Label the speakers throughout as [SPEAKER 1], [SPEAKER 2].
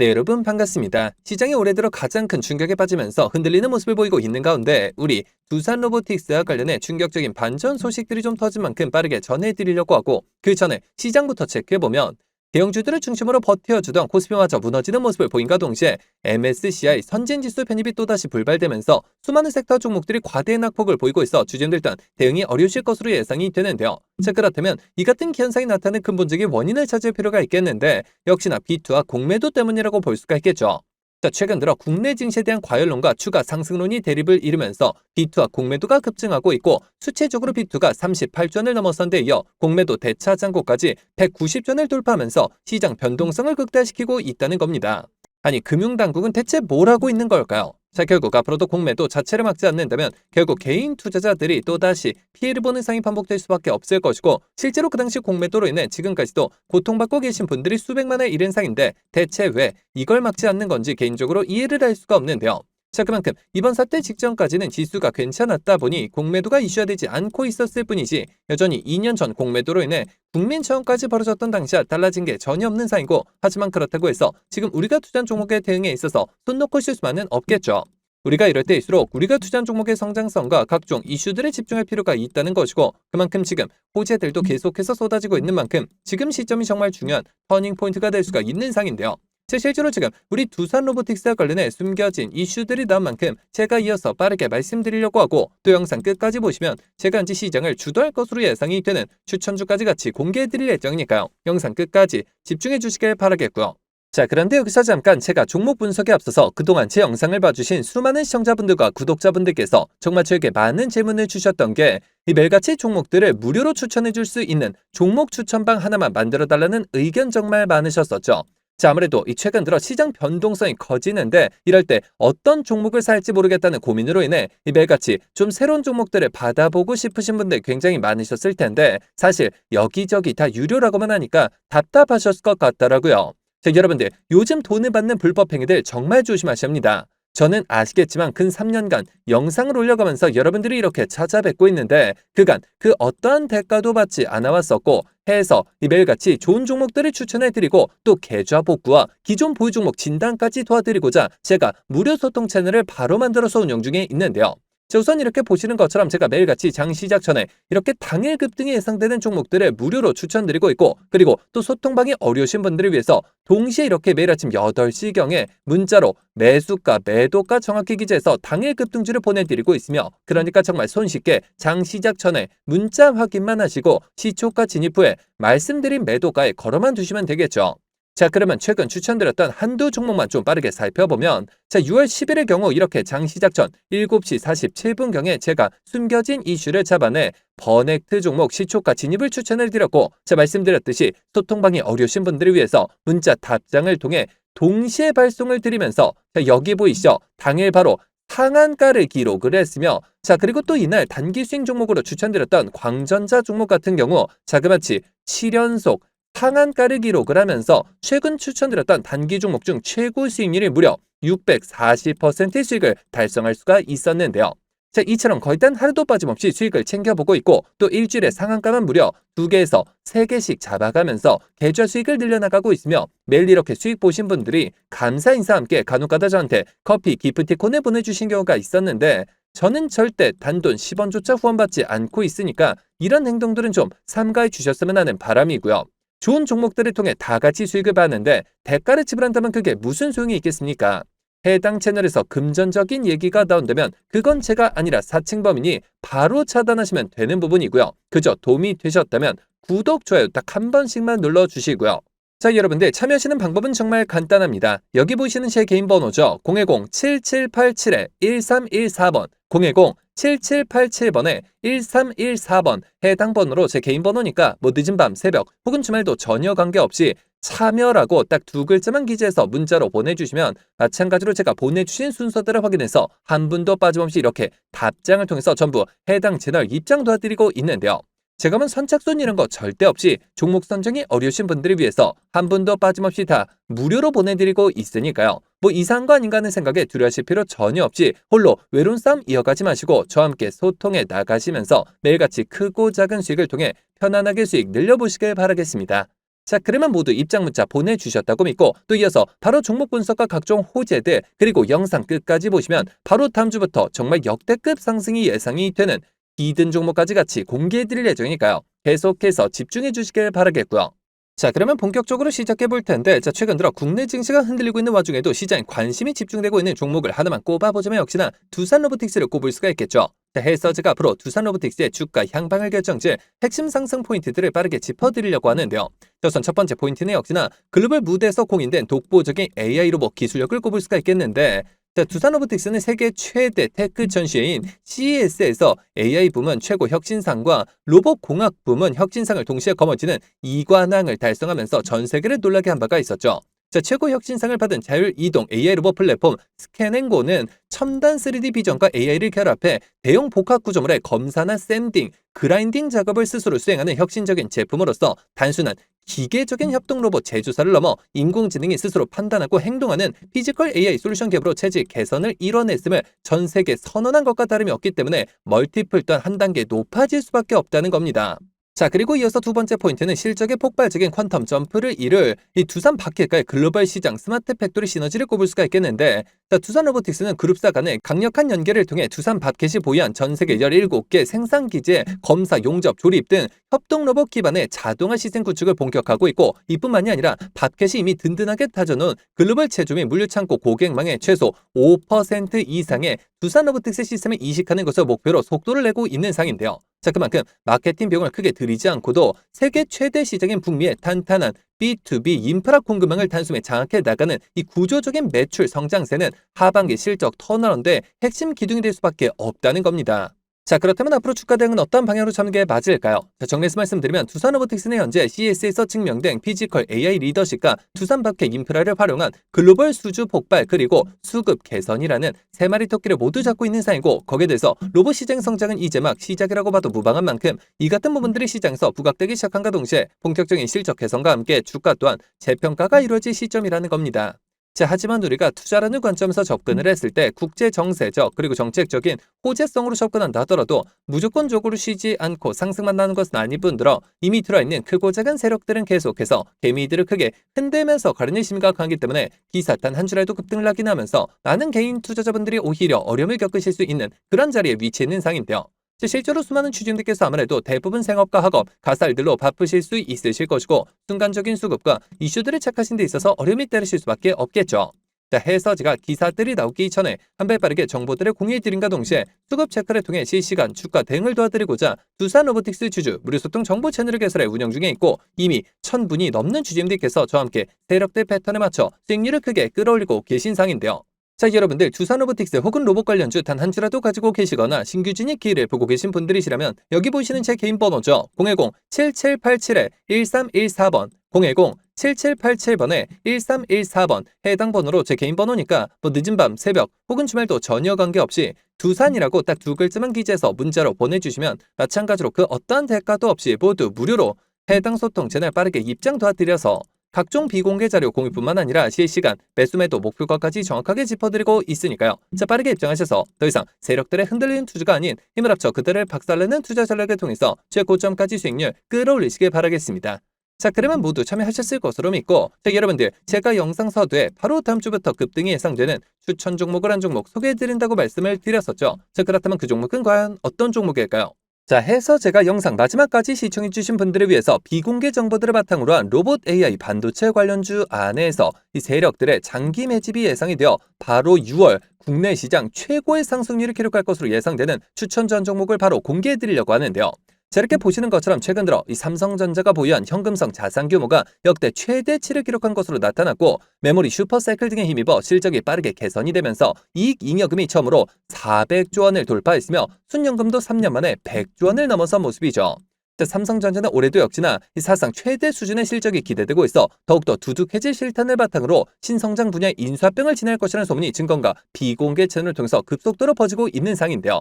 [SPEAKER 1] 네, 여러분 반갑습니다. 시장이 올해 들어 가장 큰 충격에 빠지면서 흔들리는 모습을 보이고 있는 가운데 우리 두산 로보틱스와 관련해 충격적인 반전 소식들이 좀 터진 만큼 빠르게 전해드리려고 하고, 그 전에 시장부터 체크해보면 대형주들을 중심으로 버텨주던 코스피마저 무너지는 모습을 보인과 동시에 MSCI 선진지수 편입이 또다시 불발되면서 수많은 섹터 종목들이 과대 낙폭을 보이고 있어 주주들 또한 대응이 어려우실 것으로 예상이 되는데요. 자, 그렇다면 이 같은 현상이 나타나는 근본적인 원인을 찾을 필요가 있겠는데, 역시나 비투와 공매도 때문이라고 볼 수가 있겠죠. 자, 최근 들어 국내 증시에 대한 과열론과 추가 상승론이 대립을 이루면서 비투와 공매도가 급증하고 있고, 수치적으로 비투가 38전을 넘어선 데 이어 공매도 대차 잔고까지 190전을 돌파하면서 시장 변동성을 극대화시키고 있다는 겁니다. 아니, 금융당국은 대체 뭘 하고 있는 걸까요? 자, 결국 앞으로도 공매도 자체를 막지 않는다면 결국 개인 투자자들이 또다시 피해를 보는 상황이 반복될 수밖에 없을 것이고, 실제로 그 당시 공매도로 인해 지금까지도 고통받고 계신 분들이 수백만에 이른 상인데 대체 왜 이걸 막지 않는 건지 개인적으로 이해를 할 수가 없는데요. 자, 그만큼 이번 사태 직전까지는 지수가 괜찮았다 보니 공매도가 이슈화되지 않고 있었을 뿐이지, 여전히 2년 전 공매도로 인해 국민처형까지 벌어졌던 당시와 달라진 게 전혀 없는 상이고, 하지만 그렇다고 해서 지금 우리가 투자한 종목의 대응에 있어서 손 놓고 쉴 수만은 없겠죠. 우리가 이럴 때일수록 우리가 투자한 종목의 성장성과 각종 이슈들에 집중할 필요가 있다는 것이고, 그만큼 지금 호재들도 계속해서 쏟아지고 있는 만큼 지금 시점이 정말 중요한 터닝포인트가 될 수가 있는 상인데요. 실제로 지금 우리 두산 로보틱스와 관련해 숨겨진 이슈들이 나온 만큼 제가 이어서 빠르게 말씀드리려고 하고, 또 영상 끝까지 보시면 제가 현재 시장을 주도할 것으로 예상이 되는 추천주까지 같이 공개해드릴 예정이니까요. 영상 끝까지 집중해 주시길 바라겠고요. 자, 그런데 여기서 잠깐 제가 종목 분석에 앞서서 그동안 제 영상을 봐주신 수많은 시청자분들과 구독자분들께서 정말 저에게 많은 질문을 주셨던 게, 이 매일같이 종목들을 무료로 추천해 줄 수 있는 종목 추천방 하나만 만들어 달라는 의견 정말 많으셨었죠. 자, 아무래도 이 최근 들어 시장 변동성이 커지는데 이럴 때 어떤 종목을 살지 모르겠다는 고민으로 인해 이 매일같이 좀 새로운 종목들을 받아보고 싶으신 분들 굉장히 많으셨을 텐데, 사실 여기저기 다 유료라고만 하니까 답답하셨을 것 같더라고요. 자, 여러분들 요즘 돈을 받는 불법 행위들 정말 조심하셔야 합니다. 저는 아시겠지만 근 3년간 영상을 올려가면서 여러분들이 이렇게 찾아뵙고 있는데, 그간 그 어떠한 대가도 받지 않아 왔었고, 해서 이 매일같이 좋은 종목들을 추천해드리고 또 계좌 복구와 기존 보유 종목 진단까지 도와드리고자 제가 무료 소통 채널을 바로 만들어서 운영 중에 있는데요. 자, 우선 이렇게 보시는 것처럼 제가 매일같이 장 시작 전에 이렇게 당일 급등이 예상되는 종목들을 무료로 추천드리고 있고, 그리고 또 소통방이 어려우신 분들을 위해서 동시에 이렇게 매일 아침 8시경에 문자로 매수가, 매도가 정확히 기재해서 당일 급등주를 보내드리고 있으며, 그러니까 정말 손쉽게 장 시작 전에 문자 확인만 하시고 시초가 진입 후에 말씀드린 매도가에 걸어만 두시면 되겠죠. 자, 그러면 최근 추천드렸던 한두 종목만 좀 빠르게 살펴보면, 자, 6월 10일의 경우 이렇게 장 시작 전 7시 47분경에 제가 숨겨진 이슈를 잡아내 버넥트 종목 시초가 진입을 추천을 드렸고, 자, 말씀드렸듯이 소통방이 어려우신 분들을 위해서 문자 답장을 통해 동시에 발송을 드리면서, 자, 여기 보이시죠? 당일 바로 상한가를 기록을 했으며, 자, 그리고 또 이날 단기 수익 종목으로 추천드렸던 광전자 종목 같은 경우 자그마치 7연속 상한가를 기록을 하면서 최근 추천드렸던 단기 종목 중 최고 수익률이 무려 640%의 수익을 달성할 수가 있었는데요. 자, 이처럼 거의 단 하루도 빠짐없이 수익을 챙겨보고 있고, 또 일주일에 상한가만 무려 2개에서 3개씩 잡아가면서 계좌 수익을 늘려나가고 있으며, 매일 이렇게 수익 보신 분들이 감사 인사와 함께 간혹가다 저한테 커피 기프티콘을 보내주신 경우가 있었는데, 저는 절대 단돈 10원조차 후원받지 않고 있으니까 이런 행동들은 좀 삼가해 주셨으면 하는 바람이고요. 좋은 종목들을 통해 다 같이 수익을 받는데 대가를 지불한다면 그게 무슨 소용이 있겠습니까? 해당 채널에서 금전적인 얘기가 나온다면 그건 제가 아니라 사칭범이니 바로 차단하시면 되는 부분이고요. 그저 도움이 되셨다면 구독, 좋아요 딱 한 번씩만 눌러주시고요. 자, 여러분들 참여하시는 방법은 정말 간단합니다. 여기 보시는 제 개인 번호죠. 010-7787-1314번 010-7787번에 1314번 해당 번호로 제 개인 번호니까 뭐 늦은 밤, 새벽 혹은 주말도 전혀 관계없이 참여라고 딱 두 글자만 기재해서 문자로 보내주시면 마찬가지로 제가 보내주신 순서대로 확인해서 한 분도 빠짐없이 이렇게 답장을 통해서 전부 해당 채널 입장 도와드리고 있는데요. 제가 선착순 이런 거 절대 없이 종목 선정이 어려우신 분들을 위해서 한 분도 빠짐없이 다 무료로 보내드리고 있으니까요. 뭐 이상한 거 아닌가 하는 생각에 두려워하실 필요 전혀 없이 홀로 외로운 싸움 이어가지 마시고 저와 함께 소통해 나가시면서 매일같이 크고 작은 수익을 통해 편안하게 수익 늘려보시길 바라겠습니다. 자, 그러면 모두 입장 문자 보내주셨다고 믿고 또 이어서 바로 종목 분석과 각종 호재들 그리고 영상 끝까지 보시면 바로 다음 주부터 정말 역대급 상승이 예상이 되는 히든 종목까지 같이 공개해드릴 예정이니까요. 계속해서 집중해 주시길 바라겠고요. 자, 그러면 본격적으로 시작해 볼 텐데, 자, 최근 들어 국내 증시가 흔들리고 있는 와중에도 시장에 관심이 집중되고 있는 종목을 하나만 꼽아보자면 역시나 두산로보틱스를 꼽을 수가 있겠죠. 자, 해서즈가 앞으로 두산로보틱스의 주가 향방을 결정질 핵심 상승 포인트들을 빠르게 짚어드리려고 하는데요. 우선 첫 번째 포인트는 역시나 글로벌 무대에서 공인된 독보적인 AI 로봇 기술력을 꼽을 수가 있겠는데, 자, 두산로보틱스는 세계 최대 테크 전시회인 CES에서 AI 부문 최고 혁신상과 로봇 공학 부문 혁신상을 동시에 거머쥐는 이관왕을 달성하면서 전 세계를 놀라게 한 바가 있었죠. 자, 최고 혁신상을 받은 자율이동 AI 로봇 플랫폼 스캔앤고는 첨단 3D 비전과 AI를 결합해 대형 복합 구조물의 검사나 샌딩, 그라인딩 작업을 스스로 수행하는 혁신적인 제품으로서 단순한 기계적인 협동 로봇 제조사를 넘어 인공지능이 스스로 판단하고 행동하는 피지컬 AI 솔루션 갭으로 체질 개선을 이뤄냈음을 전 세계 선언한 것과 다름이 없기 때문에 멀티플 또한 한 단계 높아질 수밖에 없다는 겁니다. 자, 그리고 이어서 두 번째 포인트는 실적의 폭발적인 퀀텀 점프를 이룰 이 두산 바켓과의 글로벌 시장 스마트 팩토리 시너지를 꼽을 수가 있겠는데, 자, 두산 로보틱스는 그룹사 간의 강력한 연계를 통해 두산 바켓이 보유한 전 세계 17개 생산 기지의 검사, 용접, 조립 등 협동 로봇 기반의 자동화 시스템 구축을 본격화하고 있고, 이뿐만이 아니라 바켓이 이미 든든하게 다져놓은 글로벌 제조 및 물류 창고 고객망의 최소 5% 이상의 두산 로보틱스 시스템을 이식하는 것을 목표로 속도를 내고 있는 상인데요. 자, 그만큼 마케팅 비용을 크게 들이지 않고도 세계 최대 시장인 북미의 탄탄한 B2B 인프라 공급망을 단숨에 장악해 나가는 이 구조적인 매출 성장세는 하반기 실적 턴어라운드의 핵심 기둥이 될 수밖에 없다는 겁니다. 자, 그렇다면 앞으로 주가 대응은 어떤 방향으로 잡는 게 맞을까요? 자, 정리해서 말씀드리면 두산로보틱스는 현재 CES에서 증명된 피지컬 AI 리더십과 두산 바켓 인프라를 활용한 글로벌 수주 폭발 그리고 수급 개선이라는 세 마리 토끼를 모두 잡고 있는 상이고, 거기에 대해서 로봇 시장 성장은 이제 막 시작이라고 봐도 무방한 만큼 이 같은 부분들이 시장에서 부각되기 시작한과 동시에 본격적인 실적 개선과 함께 주가 또한 재평가가 이루어질 시점이라는 겁니다. 자, 하지만 우리가 투자라는 관점에서 접근을 했을 때 국제 정세적 그리고 정책적인 호재성으로 접근한다 하더라도 무조건적으로 쉬지 않고 상승만 나는 것은 아닐 뿐더러 이미 들어있는 크고 작은 세력들은 계속해서 개미들을 크게 흔들면서 가려낼 심리가 강하기 때문에 기사탄 한 줄에도 급등을 하긴 하면서 많은 개인 투자자분들이 오히려 어려움을 겪으실 수 있는 그런 자리에 위치해 있는 상인데요. 실제로 수많은 취준들께서 아무래도 대부분 생업과 학업, 가살들로 바쁘실 수 있으실 것이고 순간적인 수급과 이슈들을 체크하신 데 있어서 어려움이 따르실 수밖에 없겠죠. 자, 해서지가 기사들이 나오기 전에 한 발 빠르게 정보들을 공유해드린과 동시에 수급 체크를 통해 실시간 주가 대응을 도와드리고자 두산 로보틱스 주주 무료소통 정보 채널을 개설해 운영 중에 있고, 이미 1000분이 넘는 주주님들께서 저와 함께 세력들 패턴에 맞춰 수익률을 크게 끌어올리고 계신 상인데요. 자, 여러분들 두산 로보틱스 혹은 로봇 관련주 단 한 주라도 가지고 계시거나 신규 진입 기회를 보고 계신 분들이시라면 여기 보시는 제 개인 번호죠. 010-7787-1314번 010-7787번에 1314번 해당 번호로 제 개인 번호니까 뭐 늦은 밤, 새벽 혹은 주말도 전혀 관계없이 두산이라고 딱 두 글자만 기재해서 문자로 보내주시면 마찬가지로 그 어떠한 대가도 없이 모두 무료로 해당 소통 채널 빠르게 입장 도와드려서 각종 비공개 자료 공유뿐만 아니라 실시간 매수매도 목표가까지 정확하게 짚어드리고 있으니까요. 자, 빠르게 입장하셔서 더 이상 세력들의 흔들리는 투자가 아닌 힘을 합쳐 그들을 박살내는 투자 전략을 통해서 최고점까지 수익률 끌어올리시길 바라겠습니다. 자, 그러면 모두 참여하셨을 것으로 믿고, 자, 여러분들 제가 영상 서두에 바로 다음 주부터 급등이 예상되는 추천 종목을 한 종목 소개해드린다고 말씀을 드렸었죠. 자, 그렇다면 그 종목은 과연 어떤 종목일까요? 자, 해서 제가 영상 마지막까지 시청해주신 분들을 위해서 비공개 정보들을 바탕으로 한 로봇 AI 반도체 관련주 안에서 이 세력들의 장기 매집이 예상이 되어 바로 6월 국내 시장 최고의 상승률을 기록할 것으로 예상되는 추천 전 종목을 바로 공개해드리려고 하는데요. 자, 이렇게 보시는 것처럼 최근 들어 이 삼성전자가 보유한 현금성 자산 규모가 역대 최대치를 기록한 것으로 나타났고, 메모리 슈퍼사이클 등에 힘입어 실적이 빠르게 개선이 되면서 이익 잉여금이 처음으로 400조 원을 돌파했으며 순연금도 3년 만에 100조 원을 넘어선 모습이죠. 자, 삼성전자는 올해도 역시나 이 사상 최대 수준의 실적이 기대되고 있어 더욱더 두둑해질 실탄을 바탕으로 신성장 분야의 인수합병을 진행할 것이라는 소문이 증권가 비공개 채널을 통해서 급속도로 퍼지고 있는 상인데요.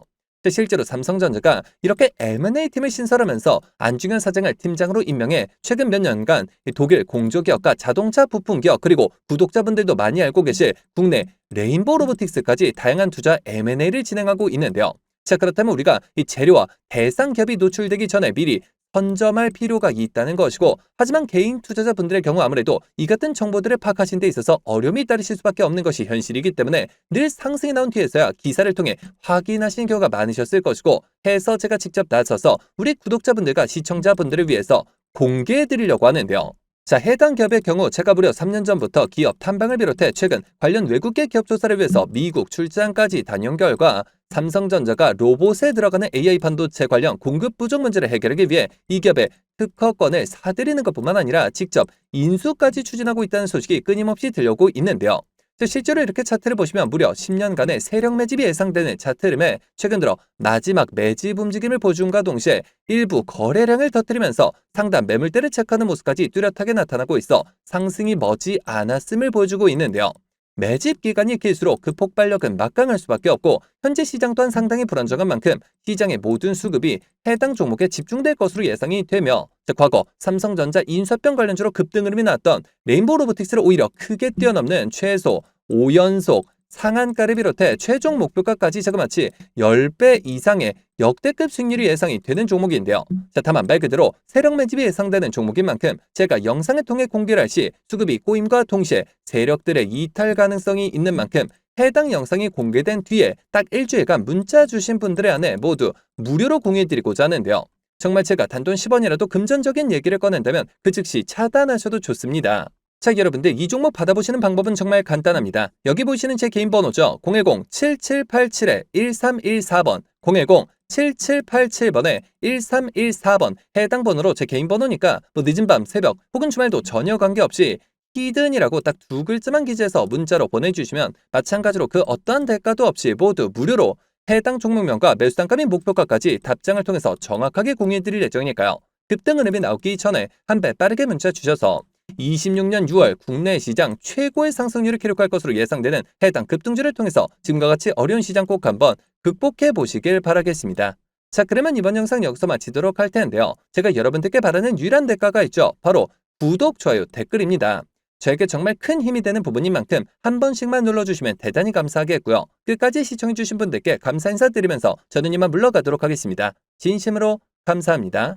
[SPEAKER 1] 실제로 삼성전자가 이렇게 M&A 팀을 신설하면서 안중현 사장을 팀장으로 임명해 최근 몇 년간 독일 공조기업과 자동차 부품기업 그리고 구독자분들도 많이 알고 계실 국내 레인보우 로보틱스까지 다양한 투자 M&A를 진행하고 있는데요. 자, 그렇다면 우리가 이 재료와 대상 기업이 노출되기 전에 미리 선점할 필요가 있다는 것이고, 하지만 개인 투자자분들의 경우 아무래도 이 같은 정보들을 파악하신 데 있어서 어려움이 따르실 수밖에 없는 것이 현실이기 때문에 늘 상승이 나온 뒤에서야 기사를 통해 확인하시는 경우가 많으셨을 것이고, 해서 제가 직접 나서서 우리 구독자분들과 시청자분들을 위해서 공개해드리려고 하는데요. 자, 해당 기업의 경우 제가 무려 3년 전부터 기업 탐방을 비롯해 최근 관련 외국계 기업 조사를 위해서 미국 출장까지 다녀온 결과 삼성전자가 로봇에 들어가는 AI 반도체 관련 공급 부족 문제를 해결하기 위해 이 기업의 특허권을 사들이는 것뿐만 아니라 직접 인수까지 추진하고 있다는 소식이 끊임없이 들려오고 있는데요. 실제로 이렇게 차트를 보시면 무려 10년간의 세력 매집이 예상되는 차트 흐름에 최근 들어 마지막 매집 움직임을 보여준과 동시에 일부 거래량을 터뜨리면서 상단 매물대를 체크하는 모습까지 뚜렷하게 나타나고 있어 상승이 머지 않았음을 보여주고 있는데요. 매집 기간이 길수록 그 폭발력은 막강할 수밖에 없고, 현재 시장 또한 상당히 불안정한 만큼 시장의 모든 수급이 해당 종목에 집중될 것으로 예상이 되며, 과거 삼성전자 인수합병 관련주로 급등 흐름이 나왔던 레인보우 로보틱스를 오히려 크게 뛰어넘는 최소 5연속 상한가를 비롯해 최종 목표가까지 자그마치 10배 이상의 역대급 수익률이 예상이 되는 종목인데요. 다만 말 그대로 세력 매집이 예상되는 종목인 만큼 제가 영상을 통해 공개를 할 시 수급이 꼬임과 동시에 세력들의 이탈 가능성이 있는 만큼 해당 영상이 공개된 뒤에 딱 일주일간 문자 주신 분들의 안에 모두 무료로 공유해드리고자 하는데요. 정말 제가 단돈 10원이라도 금전적인 얘기를 꺼낸다면 그 즉시 차단하셔도 좋습니다. 자, 여러분들 이 종목 받아보시는 방법은 정말 간단합니다. 여기 보시는 제 개인 번호죠. 010-7787-1314번 010-7787번에 1314번 해당 번호로 제 개인 번호니까 늦은 밤, 새벽 혹은 주말도 전혀 관계없이 히든이라고 딱 두 글자만 기재해서 문자로 보내주시면 마찬가지로 그 어떠한 대가도 없이 모두 무료로 해당 종목명과 매수단가 및 목표가까지 답장을 통해서 정확하게 공유해드릴 예정이니까요. 급등 흐름이 나오기 전에 한 배 빠르게 문자 주셔서 26년 6월 국내 시장 최고의 상승률을 기록할 것으로 예상되는 해당 급등주를 통해서 지금과 같이 어려운 시장 꼭 한번 극복해 보시길 바라겠습니다. 자, 그러면 이번 영상 여기서 마치도록 할 텐데요. 제가 여러분들께 바라는 유일한 대가가 있죠. 바로 구독, 좋아요, 댓글입니다. 저에게 정말 큰 힘이 되는 부분인 만큼 한 번씩만 눌러주시면 대단히 감사하겠고요. 끝까지 시청해주신 분들께 감사 인사드리면서 저는 이만 물러가도록 하겠습니다. 진심으로 감사합니다.